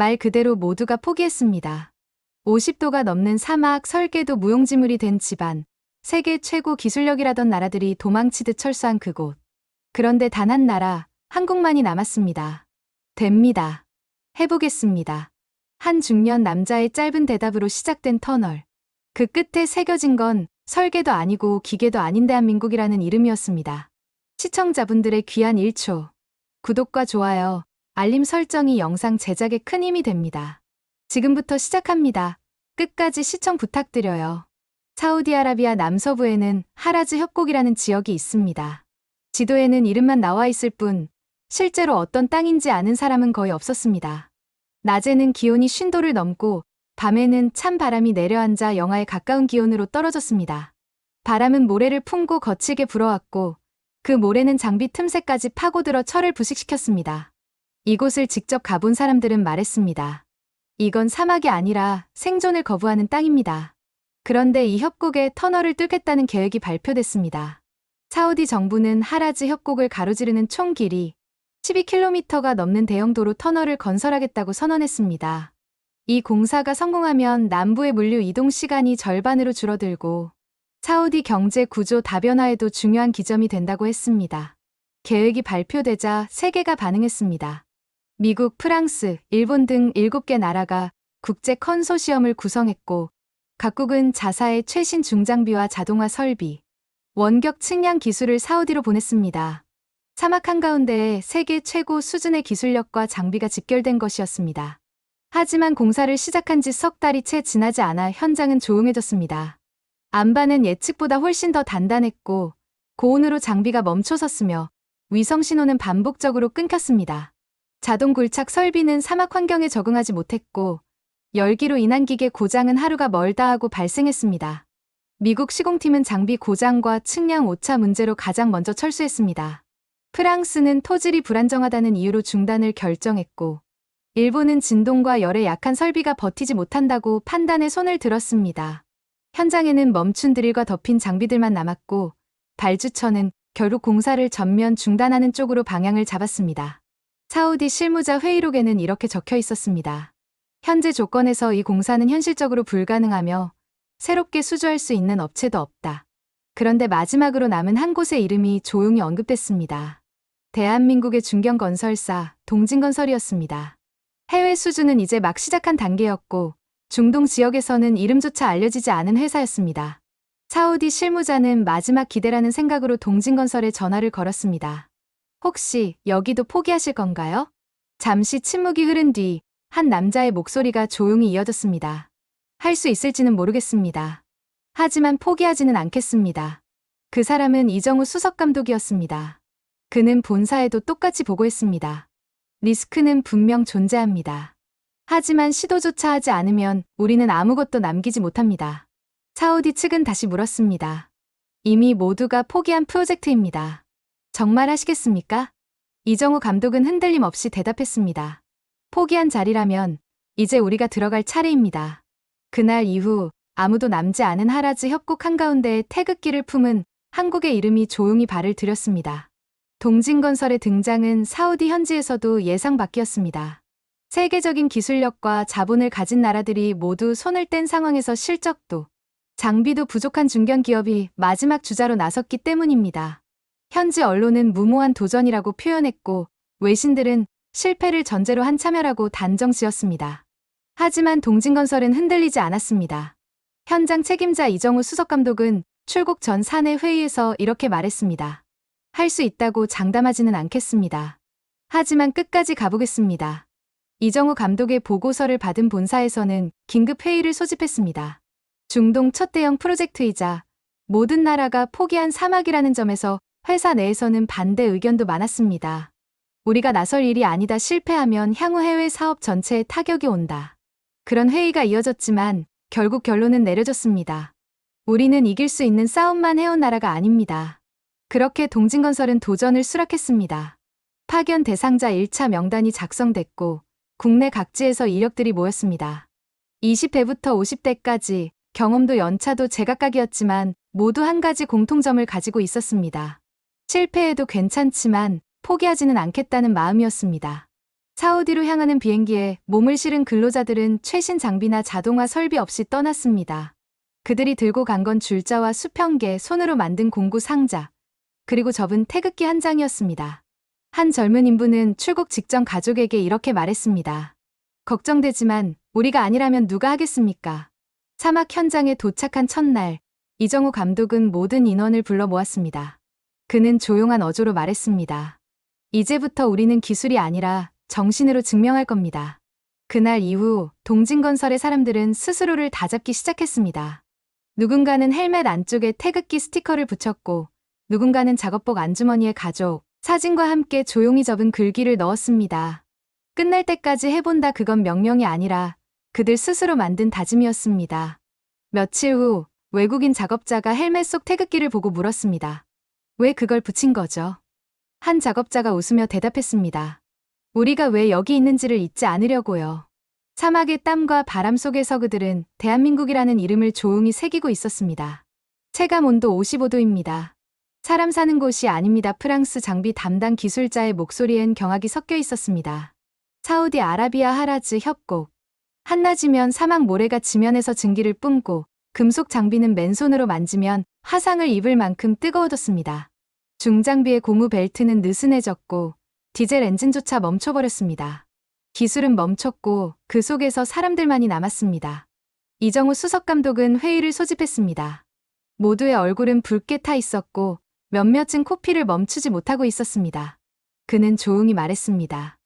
말 그대로 모두가 포기했습니다. 50도가 넘는 사막, 설계도 무용지물이 된 집안, 세계 최고 기술력이라던 나라들이 도망치듯 철수한 그곳. 그런데 단 한 나라, 한국만이 남았습니다. 됩니다. 해보겠습니다. 한 중년 남자의 짧은 대답으로 시작된 터널. 그 끝에 새겨진 건 설계도 아니고 기계도 아닌 대한민국이라는 이름이었습니다. 시청자분들의 귀한 1초. 구독과 좋아요, 알림 설정이 영상 제작에 큰 힘이 됩니다. 지금부터 시작합니다. 끝까지 시청 부탁드려요. 사우디아라비아 남서부에는 하라즈 협곡이라는 지역이 있습니다. 지도에는 이름만 나와 있을 뿐 실제로 어떤 땅인지 아는 사람은 거의 없었습니다. 낮에는 기온이 50도를 넘고 밤에는 찬 바람이 내려앉아 영하에 가까운 기온으로 떨어졌습니다. 바람은 모래를 품고 거칠게 불어왔고 그 모래는 장비 틈새까지 파고들어 철을 부식시켰습니다. 이곳을 직접 가본 사람들은 말했습니다. 이건 사막이 아니라 생존을 거부하는 땅입니다. 그런데 이 협곡에 터널을 뚫겠다는 계획이 발표됐습니다. 사우디 정부는 하라즈 협곡을 가로지르는 총 길이 12km가 넘는 대형 도로 터널을 건설하겠다고 선언했습니다. 이 공사가 성공하면 남부의 물류 이동 시간이 절반으로 줄어들고 사우디 경제 구조 다변화에도 중요한 기점이 된다고 했습니다. 계획이 발표되자 세계가 반응했습니다. 미국, 프랑스, 일본 등 7개 나라가 국제 컨소시엄을 구성했고 각국은 자사의 최신 중장비와 자동화 설비, 원격 측량 기술을 사우디로 보냈습니다. 사막 한가운데에 세계 최고 수준의 기술력과 장비가 집결된 것이었습니다. 하지만 공사를 시작한 지 석 달이 채 지나지 않아 현장은 조용해졌습니다. 안반은 예측보다 훨씬 더 단단했고 고온으로 장비가 멈춰섰으며 위성 신호는 반복적으로 끊겼습니다. 자동 굴착 설비는 사막 환경에 적응하지 못했고 열기로 인한 기계 고장은 하루가 멀다 하고 발생했습니다. 미국 시공팀은 장비 고장과 측량 오차 문제로 가장 먼저 철수했습니다. 프랑스는 토질이 불안정하다는 이유로 중단을 결정했고 일본은 진동과 열에 약한 설비가 버티지 못한다고 판단에 손을 들었습니다. 현장에는 멈춘 드릴과 덮인 장비들만 남았고 발주처는 결국 공사를 전면 중단하는 쪽으로 방향을 잡았습니다. 사우디 실무자 회의록에는 이렇게 적혀 있었습니다. 현재 조건에서 이 공사는 현실적으로 불가능하며 새롭게 수주할 수 있는 업체도 없다. 그런데 마지막으로 남은 한 곳의 이름이 조용히 언급됐습니다. 대한민국의 중견건설사 동진건설이었습니다. 해외 수주는 이제 막 시작한 단계였고 중동 지역에서는 이름조차 알려지지 않은 회사였습니다. 사우디 실무자는 마지막 기대라는 생각으로 동진건설에 전화를 걸었습니다. 혹시 여기도 포기하실 건가요? 잠시 침묵이 흐른 뒤 한 남자의 목소리가 조용히 이어졌습니다. 할 수 있을지는 모르겠습니다. 하지만 포기하지는 않겠습니다. 그 사람은 이정우 수석감독이었습니다. 그는 본사에도 똑같이 보고했습니다. 리스크는 분명 존재합니다. 하지만 시도조차 하지 않으면 우리는 아무것도 남기지 못합니다. 사우디 측은 다시 물었습니다. 이미 모두가 포기한 프로젝트입니다. 정말 하시겠습니까? 이정우 감독은 흔들림 없이 대답했습니다. 포기한 자리라면 이제 우리가 들어갈 차례입니다. 그날 이후 아무도 남지 않은 하라즈 협곡 한가운데에 태극기를 품은 한국의 이름이 조용히 발을 들였습니다. 동진건설의 등장은 사우디 현지에서도 예상 밖이었습니다. 세계적인 기술력과 자본을 가진 나라들이 모두 손을 뗀 상황에서 실적도, 장비도 부족한 중견 기업이 마지막 주자로 나섰기 때문입니다. 현지 언론은 무모한 도전이라고 표현했고 외신들은 실패를 전제로 한 참여라고 단정 지었습니다. 하지만 동진건설은 흔들리지 않았습니다. 현장 책임자 이정우 수석감독은 출국 전 사내 회의에서 이렇게 말했습니다. 할 수 있다고 장담하지는 않겠습니다. 하지만 끝까지 가보겠습니다. 이정우 감독의 보고서를 받은 본사에서는 긴급 회의를 소집했습니다. 중동 첫 대형 프로젝트이자 모든 나라가 포기한 사막이라는 점에서 회사 내에서는 반대 의견도 많았습니다. 우리가 나설 일이 아니다. 실패하면 향후 해외 사업 전체에 타격이 온다. 그런 회의가 이어졌지만 결국 결론은 내려졌습니다. 우리는 이길 수 있는 싸움만 해온 나라가 아닙니다. 그렇게 동진건설은 도전을 수락했습니다. 파견 대상자 1차 명단이 작성됐고 국내 각지에서 인력들이 모였습니다. 20대부터 50대까지 경험도 연차도 제각각이었지만 모두 한 가지 공통점을 가지고 있었습니다. 실패해도 괜찮지만 포기하지는 않겠다는 마음이었습니다. 사우디로 향하는 비행기에 몸을 실은 근로자들은 최신 장비나 자동화 설비 없이 떠났습니다. 그들이 들고 간 건 줄자와 수평계, 손으로 만든 공구 상자, 그리고 접은 태극기 한 장이었습니다. 한 젊은 인부는 출국 직전 가족에게 이렇게 말했습니다. 걱정되지만 우리가 아니라면 누가 하겠습니까? 사막 현장에 도착한 첫날, 이정우 감독은 모든 인원을 불러 모았습니다. 그는 조용한 어조로 말했습니다. 이제부터 우리는 기술이 아니라 정신으로 증명할 겁니다. 그날 이후 동진건설의 사람들은 스스로를 다잡기 시작했습니다. 누군가는 헬멧 안쪽에 태극기 스티커를 붙였고, 누군가는 작업복 안주머니에 가족, 사진과 함께 조용히 접은 글귀를 넣었습니다. 끝날 때까지 해본다, 그건 명령이 아니라 그들 스스로 만든 다짐이었습니다. 며칠 후 외국인 작업자가 헬멧 속 태극기를 보고 물었습니다. 왜 그걸 붙인 거죠? 한 작업자가 웃으며 대답했습니다. 우리가 왜 여기 있는지를 잊지 않으려고요. 사막의 땀과 바람 속에서 그들은 대한민국이라는 이름을 조용히 새기고 있었습니다. 체감 온도 55도입니다. 사람 사는 곳이 아닙니다. 프랑스 장비 담당 기술자의 목소리엔 경악이 섞여 있었습니다. 사우디아라비아 하라즈 협곡. 한낮이면 사막 모래가 지면에서 증기를 뿜고, 금속 장비는 맨손으로 만지면 화상을 입을 만큼 뜨거워졌습니다. 중장비의 고무 벨트는 느슨해졌고 디젤 엔진조차 멈춰버렸습니다. 기술은 멈췄고 그 속에서 사람들만이 남았습니다. 이정우 수석감독은 회의를 소집했습니다. 모두의 얼굴은 붉게 타 있었고 몇몇은 코피를 멈추지 못하고 있었습니다. 그는 조용히 말했습니다.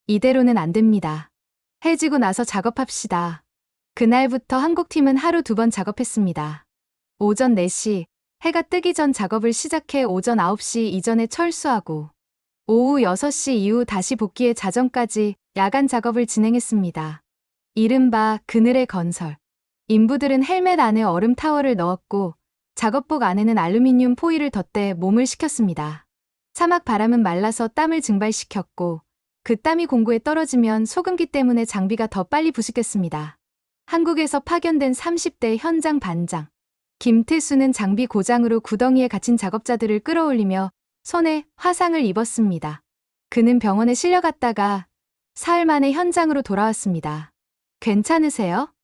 이대로는 안 됩니다. 해지고 나서 작업합시다. 그날부터 한국팀은 하루 2번 작업했습니다. 오전 4시, 해가 뜨기 전 작업을 시작해 오전 9시 이전에 철수하고, 오후 6시 이후 다시 복귀해 자정까지 야간 작업을 진행했습니다. 이른바 그늘의 건설. 인부들은 헬멧 안에 얼음 타월을 넣었고, 작업복 안에는 알루미늄 포일을 덧대 몸을 식혔습니다. 사막 바람은 말라서 땀을 증발시켰고, 그 땀이 공구에 떨어지면 소금기 때문에 장비가 더 빨리 부식됐습니다. 한국에서 파견된 30대 현장 반장. 김태수는 장비 고장으로 구덩이에 갇힌 작업자들을 끌어올리며 손에 화상을 입었습니다. 그는 병원에 실려갔다가 사흘 만에 현장으로 돌아왔습니다. 괜찮으세요?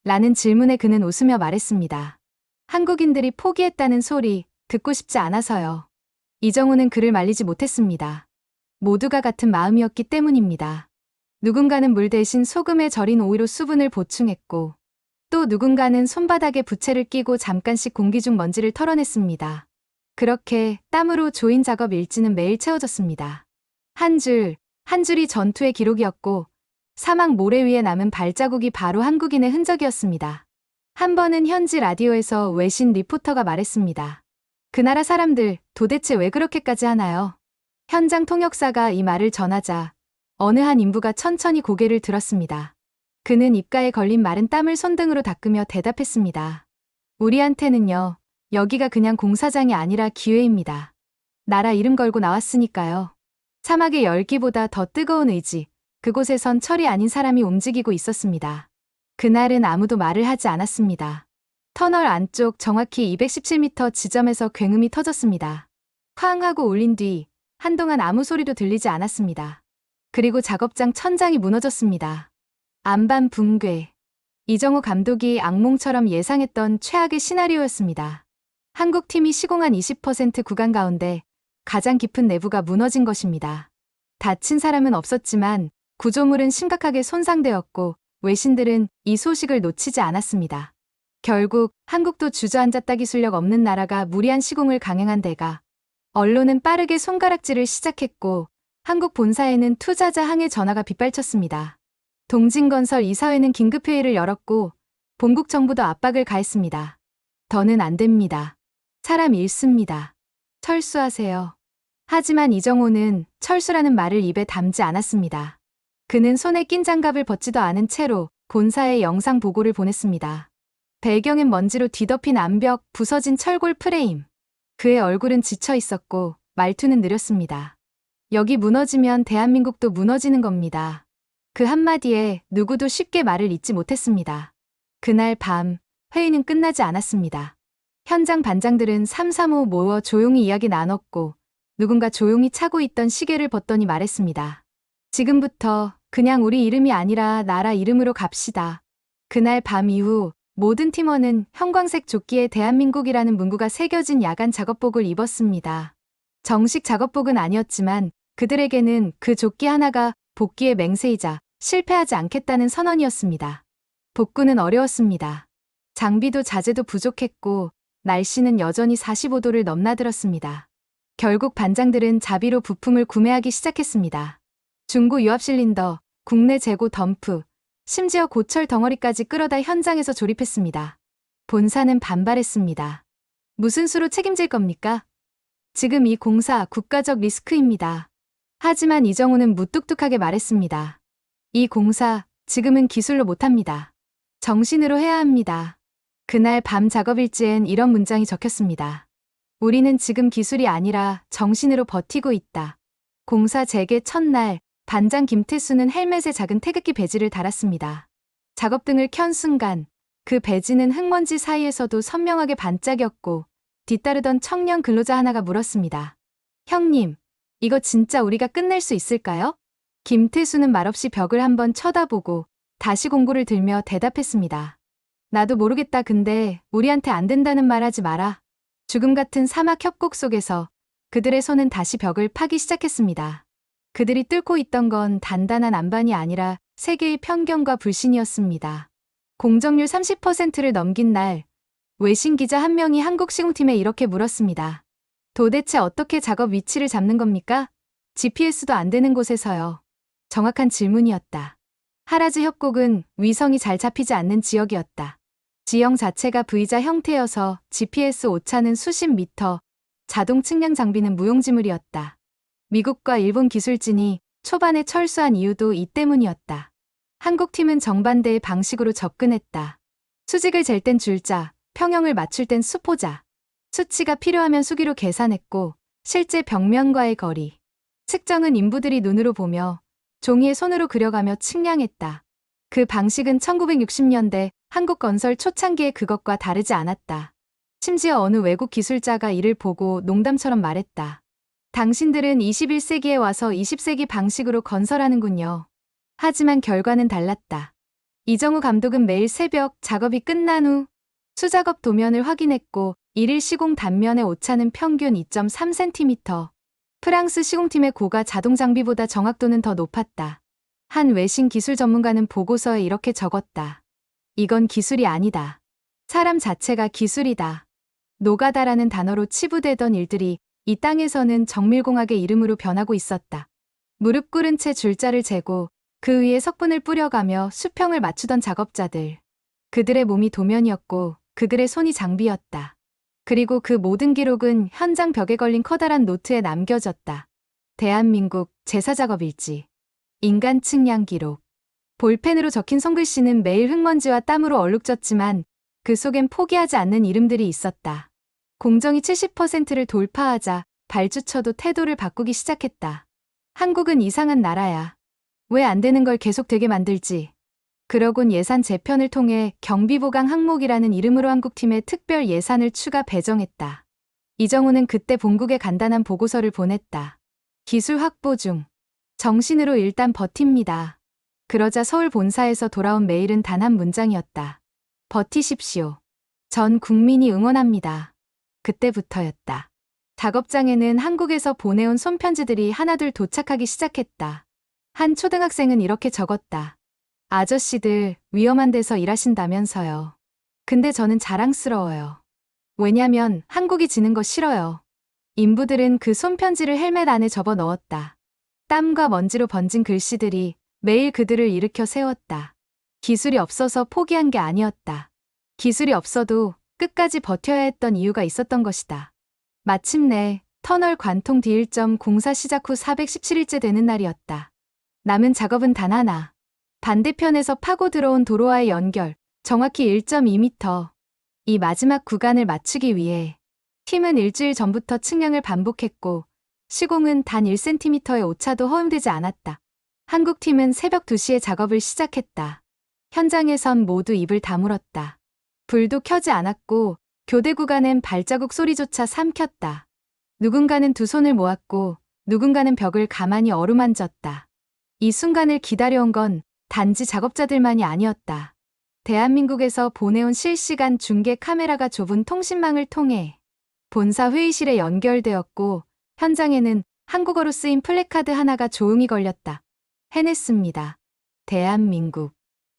라는 질문에 그는 웃으며 말했습니다. 한국인들이 포기했다는 소리 듣고 싶지 않아서요. 이정우는 그를 말리지 못했습니다. 모두가 같은 마음이었기 때문입니다. 누군가는 물 대신 소금에 절인 오이로 수분을 보충했고, 또 누군가는 손바닥에 부채를 끼고 잠깐씩 공기 중 먼지를 털어냈습니다. 그렇게 땀으로 조인 작업 일지는 매일 채워졌습니다. 한 줄이 전투의 기록이었고, 사막 모래 위에 남은 발자국이 바로 한국인의 흔적이었습니다. 한 번은 현지 라디오에서 외신 리포터가 말했습니다. 그 나라 사람들 도대체 왜 그렇게까지 하나요? 현장 통역사가 이 말을 전하자 어느 한 인부가 천천히 고개를 들었습니다. 그는 입가에 걸린 마른 땀을 손등으로 닦으며 대답했습니다. 우리한테는요, 여기가 그냥 공사장이 아니라 기회입니다. 나라 이름 걸고 나왔으니까요. 사막의 열기보다 더 뜨거운 의지, 그곳에선 철이 아닌 사람이 움직이고 있었습니다. 그날은 아무도 말을 하지 않았습니다. 터널 안쪽 정확히 217m 지점에서 굉음이 터졌습니다. 쾅 하고 울린 뒤 한동안 아무 소리도 들리지 않았습니다. 그리고 작업장 천장이 무너졌습니다. 안반 붕괴. 이정우 감독이 악몽처럼 예상했던 최악의 시나리오였습니다. 한국팀이 시공한 20% 구간 가운데 가장 깊은 내부가 무너진 것입니다. 다친 사람은 없었지만 구조물은 심각하게 손상되었고 외신들은 이 소식을 놓치지 않았습니다. 결국 한국도 주저앉았다, 기술력 없는 나라가 무리한 시공을 강행한 데가. 언론은 빠르게 손가락질을 시작했고 한국 본사에는 투자자 항해 전화가 빗발쳤습니다. 동진건설 이사회는 긴급회의를 열었고 본국 정부도 압박을 가했습니다. 더는 안 됩니다. 사람 잃습니다. 철수하세요. 하지만 이정호는 철수라는 말을 입에 담지 않았습니다. 그는 손에 낀 장갑을 벗지도 않은 채로 본사에 영상 보고를 보냈습니다. 배경엔 먼지로 뒤덮인 암벽, 부서진 철골 프레임. 그의 얼굴은 지쳐 있었고 말투는 느렸습니다. 여기 무너지면 대한민국도 무너지는 겁니다. 그 한마디에 누구도 쉽게 말을 잇지 못했습니다. 그날 밤 회의는 끝나지 않았습니다. 현장 반장들은 삼삼오오 모여 조용히 이야기 나눴고 누군가 조용히 차고 있던 시계를 봤더니 말했습니다. 지금부터 그냥 우리 이름이 아니라 나라 이름으로 갑시다. 그날 밤 이후 모든 팀원은 형광색 조끼에 대한민국이라는 문구가 새겨진 야간 작업복을 입었습니다. 정식 작업복은 아니었지만 그들에게는 그 조끼 하나가 복귀의 맹세이자 실패하지 않겠다는 선언이었습니다. 복구는 어려웠습니다. 장비도 자재도 부족했고 날씨는 여전히 45도를 넘나들었습니다. 결국 반장들은 자비로 부품을 구매하기 시작했습니다. 중고 유압 실린더, 국내 재고 덤프, 심지어 고철 덩어리까지 끌어다 현장에서 조립했습니다. 본사는 반발했습니다. 무슨 수로 책임질 겁니까? 지금 이 공사 국가적 리스크입니다. 하지만 이정우는 무뚝뚝하게 말했습니다. 이 공사 지금은 기술로 못합니다. 정신으로 해야 합니다. 그날 밤 작업일지엔 이런 문장이 적혔습니다. 우리는 지금 기술이 아니라 정신으로 버티고 있다. 공사 재개 첫날 반장 김태수는 헬멧에 작은 태극기 배지를 달았습니다. 작업등을 켠 순간 그 배지는 흙먼지 사이에서도 선명하게 반짝였고 뒤따르던 청년 근로자 하나가 물었습니다. 형님, 이거 진짜 우리가 끝낼 수 있을까요? 김태수는 말없이 벽을 한번 쳐다보고 다시 공구를 들며 대답했습니다. 나도 모르겠다. 근데 우리한테 안 된다는 말 하지 마라. 죽음 같은 사막 협곡 속에서 그들의 손은 다시 벽을 파기 시작했습니다. 그들이 뚫고 있던 건 단단한 안반이 아니라 세계의 편견과 불신이었습니다. 공정률 30%를 넘긴 날, 외신 기자 한 명이 한국 시공팀에 이렇게 물었습니다. 도대체 어떻게 작업 위치를 잡는 겁니까? GPS도 안 되는 곳에서요. 정확한 질문이었다. 하라즈 협곡은 위성이 잘 잡히지 않는 지역이었다. 지형 자체가 V자 형태여서 GPS 오차는 수십 미터, 자동 측량 장비는 무용지물이었다. 미국과 일본 기술진이 초반에 철수한 이유도 이 때문이었다. 한국 팀은 정반대의 방식으로 접근했다. 수직을 잴 땐 줄자, 평형을 맞출 땐 수포자. 수치가 필요하면 수기로 계산했고 실제 벽면과의 거리, 측정은 인부들이 눈으로 보며 종이에 손으로 그려가며 측량했다. 그 방식은 1960년대 한국 건설 초창기의 그것과 다르지 않았다. 심지어 어느 외국 기술자가 이를 보고 농담처럼 말했다. 당신들은 21세기에 와서 20세기 방식으로 건설하는군요. 하지만 결과는 달랐다. 이정우 감독은 매일 새벽 작업이 끝난 후 수작업 도면을 확인했고 일일 시공 단면의 오차는 평균 2.3cm. 프랑스 시공팀의 고가 자동 장비보다 정확도는 더 높았다. 한 외신 기술 전문가는 보고서에 이렇게 적었다. 이건 기술이 아니다. 사람 자체가 기술이다. 노가다라는 단어로 치부되던 일들이 이 땅에서는 정밀공학의 이름으로 변하고 있었다. 무릎 꿇은 채 줄자를 재고 그 위에 석분을 뿌려가며 수평을 맞추던 작업자들. 그들의 몸이 도면이었고 그들의 손이 장비였다. 그리고 그 모든 기록은 현장 벽에 걸린 커다란 노트에 남겨졌다. 대한민국 제사작업일지. 인간 측량 기록. 볼펜으로 적힌 손글씨는 매일 흙먼지와 땀으로 얼룩졌지만 그 속엔 포기하지 않는 이름들이 있었다. 공정이 70%를 돌파하자 발주처도 태도를 바꾸기 시작했다. 한국은 이상한 나라야. 왜 안 되는 걸 계속 되게 만들지? 그러곤 예산 재편을 통해 경비보강 항목이라는 이름으로 한국팀에 특별 예산을 추가 배정했다. 이정우는 그때 본국에 간단한 보고서를 보냈다. 기술 확보 중. 정신으로 일단 버팁니다. 그러자 서울 본사에서 돌아온 메일은 단 한 문장이었다. 버티십시오. 전 국민이 응원합니다. 그때부터였다. 작업장에는 한국에서 보내온 손편지들이 하나둘 도착하기 시작했다. 한 초등학생은 이렇게 적었다. 아저씨들 위험한 데서 일하신다면서요. 근데 저는 자랑스러워요. 왜냐면 한국이 지는 거 싫어요. 인부들은 그 손편지를 헬멧 안에 접어 넣었다. 땀과 먼지로 번진 글씨들이 매일 그들을 일으켜 세웠다. 기술이 없어서 포기한 게 아니었다. 기술이 없어도 끝까지 버텨야 했던 이유가 있었던 것이다. 마침내 터널 관통 D1점 공사 시작 후 417일째 되는 날이었다. 남은 작업은 단 하나. 반대편에서 파고 들어온 도로와의 연결, 정확히 1.2m. 이 마지막 구간을 맞추기 위해 팀은 일주일 전부터 측량을 반복했고 시공은 단 1cm의 오차도 허용되지 않았다. 한국 팀은 새벽 2시에 작업을 시작했다. 현장에선 모두 입을 다물었다. 불도 켜지 않았고 교대 구간엔 발자국 소리조차 삼켰다. 누군가는 두 손을 모았고 누군가는 벽을 가만히 어루만졌다. 이 순간을 기다려온 건 단지 작업자들만이 아니었다. 대한민국에서 보내온 실시간 중계 카메라가 좁은 통신망을 통해 본사 회의실에 연결되었고 현장에는 한국어로 쓰인 플래카드 하나가 조용히 걸렸다. 해냈습니다. 대한민국.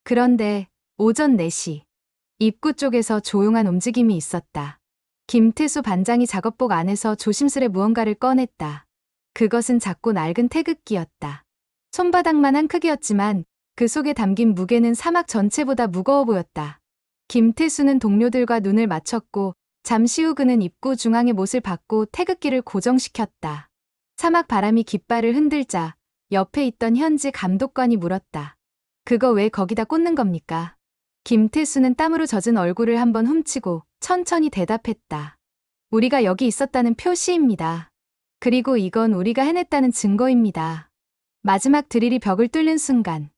그런데 오전 4시 입구 쪽에서 조용한 움직임이 있었다. 김태수 반장이 작업복 안에서 조심스레 무언가를 꺼냈다. 그것은 작고 낡은 태극기였다. 손바닥만한 크기였지만 그 속에 담긴 무게는 사막 전체보다 무거워 보였다. 김태수는 동료들과 눈을 맞췄고 잠시 후 그는 입구 중앙에 못을 박고 태극기를 고정시켰다. 사막 바람이 깃발을 흔들자 옆에 있던 현지 감독관이 물었다. 그거 왜 거기다 꽂는 겁니까? 김태수는 땀으로 젖은 얼굴을 한번 훔치고 천천히 대답했다. 우리가 여기 있었다는 표시입니다. 그리고 이건 우리가 해냈다는 증거입니다. 마지막 드릴이 벽을 뚫는 순간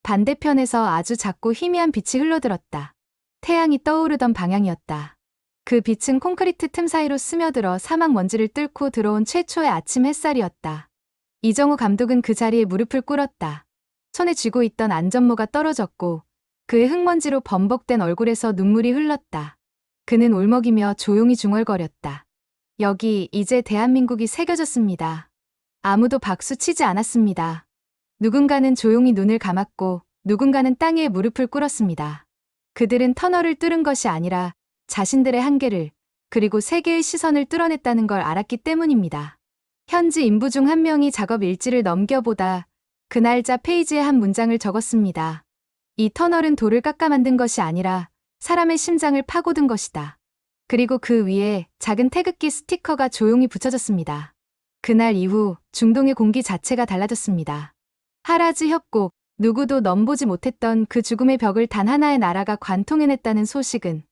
반대편에서 아주 작고 희미한 빛이 흘러들었다. 태양이 떠오르던 방향이었다. 그 빛은 콘크리트 틈 사이로 스며들어 사막 먼지를 뚫고 들어온 최초의 아침 햇살이었다. 이정우 감독은 그 자리에 무릎을 꿇었다. 손에 쥐고 있던 안전모가 떨어졌고 그의 흙먼지로 범벅된 얼굴에서 눈물이 흘렀다. 그는 울먹이며 조용히 중얼거렸다. 여기 이제 대한민국이 새겨졌습니다. 아무도 박수 치지 않았습니다. 누군가는 조용히 눈을 감았고 누군가는 땅에 무릎을 꿇었습니다. 그들은 터널을 뚫은 것이 아니라 자신들의 한계를 그리고 세계의 시선을 뚫어냈다는 걸 알았기 때문입니다. 현지 인부 중 한 명이 작업 일지를 넘겨보다 그 날짜 페이지에 한 문장을 적었습니다. 이 터널은 돌을 깎아 만든 것이 아니라 사람의 심장을 파고든 것이다. 그리고 그 위에 작은 태극기 스티커가 조용히 붙여졌습니다. 그날 이후 중동의 공기 자체가 달라졌습니다. 하라즈 협곡, 누구도 넘보지 못했던 그 죽음의 벽을 단 하나의 나라가 관통해냈다는 소식은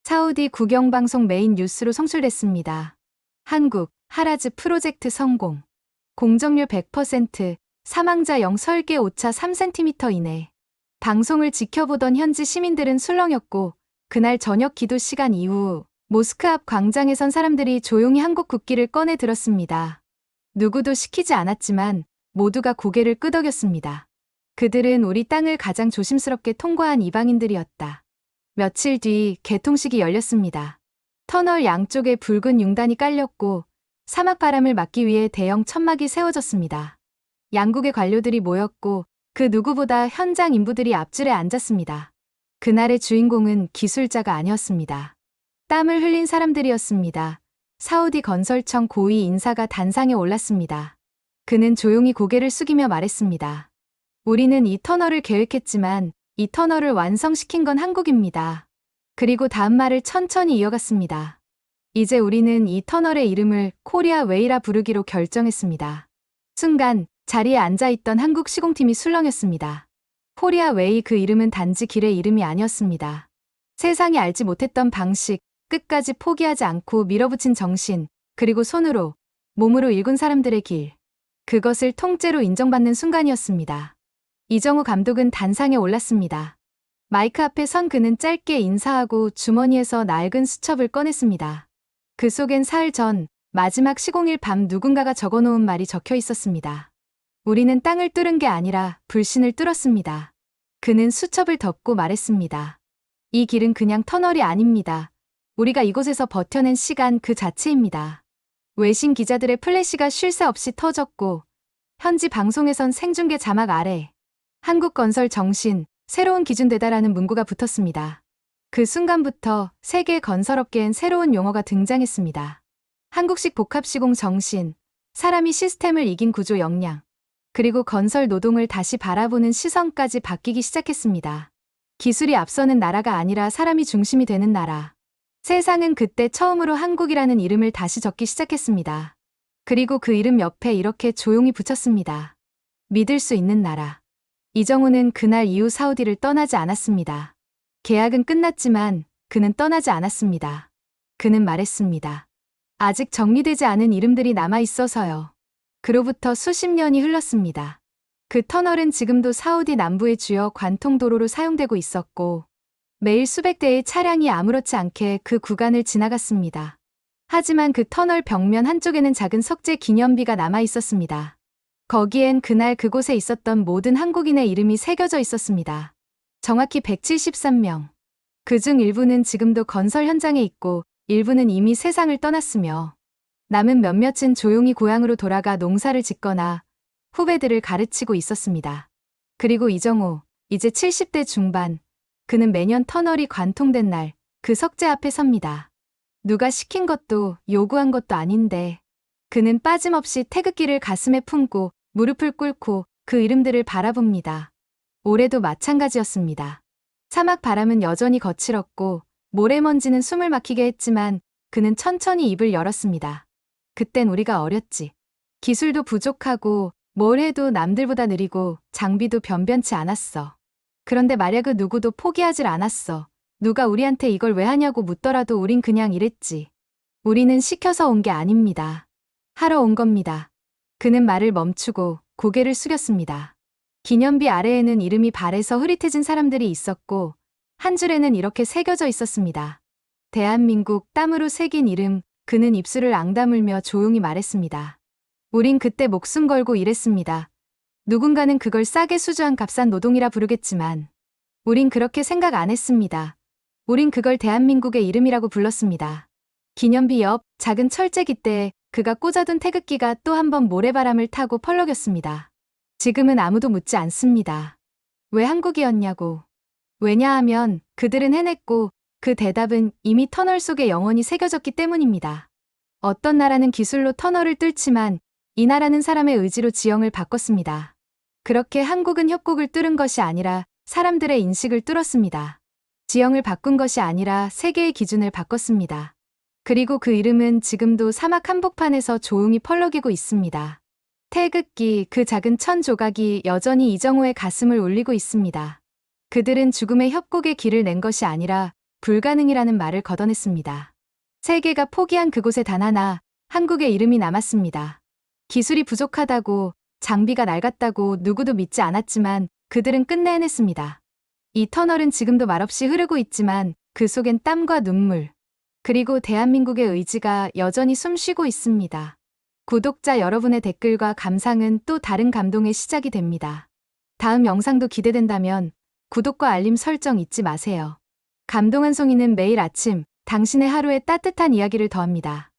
사우디 국영방송 메인 뉴스로 송출됐습니다. 한국, 하라즈 프로젝트 성공. 공정률 100%, 사망자 0 설계 오차 3cm 이내. 방송을 지켜보던 현지 시민들은 술렁였고 그날 저녁 기도 시간 이후 모스크 앞 광장에 선 사람들이 조용히 한국 국기를 꺼내 들었습니다. 누구도 시키지 않았지만 모두가 고개를 끄덕였습니다. 그들은 우리 땅을 가장 조심스럽게 통과한 이방인들이었다. 며칠 뒤 개통식이 열렸습니다. 터널 양쪽에 붉은 융단이 깔렸고 사막 바람을 막기 위해 대형 천막이 세워졌습니다. 양국의 관료들이 모였고 그 누구보다 현장 인부들이 앞줄에 앉았습니다. 그날의 주인공은 기술자가 아니었습니다. 땀을 흘린 사람들이었습니다. 사우디 건설청 고위 인사가 단상에 올랐습니다. 그는 조용히 고개를 숙이며 말했습니다. 우리는 이 터널을 계획했지만 이 터널을 완성시킨 건 한국입니다. 그리고 다음 말을 천천히 이어갔습니다. 이제 우리는 이 터널의 이름을 코리아 웨이라 부르기로 결정했습니다. 순간 자리에 앉아있던 한국 시공팀이 술렁였습니다. 코리아 웨이, 그 이름은 단지 길의 이름이 아니었습니다. 세상이 알지 못했던 방식, 끝까지 포기하지 않고 밀어붙인 정신, 그리고 손으로, 몸으로 일군 사람들의 길. 그것을 통째로 인정받는 순간이었습니다. 이정우 감독은 단상에 올랐습니다. 마이크 앞에 선 그는 짧게 인사하고 주머니에서 낡은 수첩을 꺼냈습니다. 그 속엔 사흘 전 마지막 시공일 밤 누군가가 적어놓은 말이 적혀 있었습니다. 우리는 땅을 뚫은 게 아니라 불신을 뚫었습니다. 그는 수첩을 덮고 말했습니다. 이 길은 그냥 터널이 아닙니다. 우리가 이곳에서 버텨낸 시간 그 자체입니다. 외신 기자들의 플래시가 쉴 새 없이 터졌고 현지 방송에선 생중계 자막 아래 한국건설 정신, 새로운 기준 되다라는 문구가 붙었습니다. 그 순간부터 세계 건설업계엔 새로운 용어가 등장했습니다. 한국식 복합시공 정신, 사람이 시스템을 이긴 구조 역량, 그리고 건설 노동을 다시 바라보는 시선까지 바뀌기 시작했습니다. 기술이 앞서는 나라가 아니라 사람이 중심이 되는 나라. 세상은 그때 처음으로 한국이라는 이름을 다시 적기 시작했습니다. 그리고 그 이름 옆에 이렇게 조용히 붙였습니다. 믿을 수 있는 나라. 이정우는 그날 이후 사우디를 떠나지 않았습니다. 계약은 끝났지만 그는 떠나지 않았습니다. 그는 말했습니다. 아직 정리되지 않은 이름들이 남아 있어서요. 그로부터 수십 년이 흘렀습니다. 그 터널은 지금도 사우디 남부의 주요 관통도로로 사용되고 있었고 매일 수백 대의 차량이 아무렇지 않게 그 구간을 지나갔습니다. 하지만 그 터널 벽면 한쪽에는 작은 석재 기념비가 남아 있었습니다. 거기엔 그날 그곳에 있었던 모든 한국인의 이름이 새겨져 있었습니다. 정확히 173명. 그중 일부는 지금도 건설 현장에 있고 일부는 이미 세상을 떠났으며 남은 몇몇은 조용히 고향으로 돌아가 농사를 짓거나 후배들을 가르치고 있었습니다. 그리고 이정호, 이제 70대 중반. 그는 매년 터널이 관통된 날 그 석재 앞에 섭니다. 누가 시킨 것도 요구한 것도 아닌데 그는 빠짐없이 태극기를 가슴에 품고 무릎을 꿇고 그 이름들을 바라봅니다. 올해도 마찬가지였습니다. 사막 바람은 여전히 거칠었고 모래먼지는 숨을 막히게 했지만 그는 천천히 입을 열었습니다. 그땐 우리가 어렸지. 기술도 부족하고 뭘 해도 남들보다 느리고 장비도 변변치 않았어. 그런데 말야 그 누구도 포기하질 않았어. 누가 우리한테 이걸 왜 하냐고 묻더라도 우린 그냥 이랬지. 우리는 시켜서 온 게 아닙니다. 하러 온 겁니다. 그는 말을 멈추고 고개를 숙였습니다. 기념비 아래에는 이름이 발에서 흐릿해진 사람들이 있었고 한 줄에는 이렇게 새겨져 있었습니다. 대한민국 땀으로 새긴 이름. 그는 입술을 앙다물며 조용히 말했습니다. 우린 그때 목숨 걸고 일했습니다. 누군가는 그걸 싸게 수주한 값싼 노동이라 부르겠지만 우린 그렇게 생각 안 했습니다. 우린 그걸 대한민국의 이름이라고 불렀습니다. 기념비 옆 작은 철제기대에 그가 꽂아둔 태극기가 또 한 번 모래바람을 타고 펄럭였습니다. 지금은 아무도 묻지 않습니다. 왜 한국이었냐고. 왜냐하면 그들은 해냈고 그 대답은 이미 터널 속에 영원히 새겨졌기 때문입니다. 어떤 나라는 기술로 터널을 뚫지만 이 나라는 사람의 의지로 지형을 바꿨습니다. 그렇게 한국은 협곡을 뚫은 것이 아니라 사람들의 인식을 뚫었습니다. 지형을 바꾼 것이 아니라 세계의 기준을 바꿨습니다. 그리고 그 이름은 지금도 사막 한복판에서 조용히 펄럭이고 있습니다. 태극기, 그 작은 천 조각이 여전히 이정호의 가슴을 울리고 있습니다. 그들은 죽음의 협곡에 길을 낸 것이 아니라 불가능이라는 말을 걷어냈습니다. 세계가 포기한 그곳에 단 하나, 한국의 이름이 남았습니다. 기술이 부족하다고, 장비가 낡았다고 누구도 믿지 않았지만 그들은 끝내 해냈습니다. 이 터널은 지금도 말없이 흐르고 있지만 그 속엔 땀과 눈물, 그리고 대한민국의 의지가 여전히 숨쉬고 있습니다. 구독자 여러분의 댓글과 감상은 또 다른 감동의 시작이 됩니다. 다음 영상도 기대된다면 구독과 알림 설정 잊지 마세요. 감동 한 송이는 매일 아침 당신의 하루에 따뜻한 이야기를 더합니다.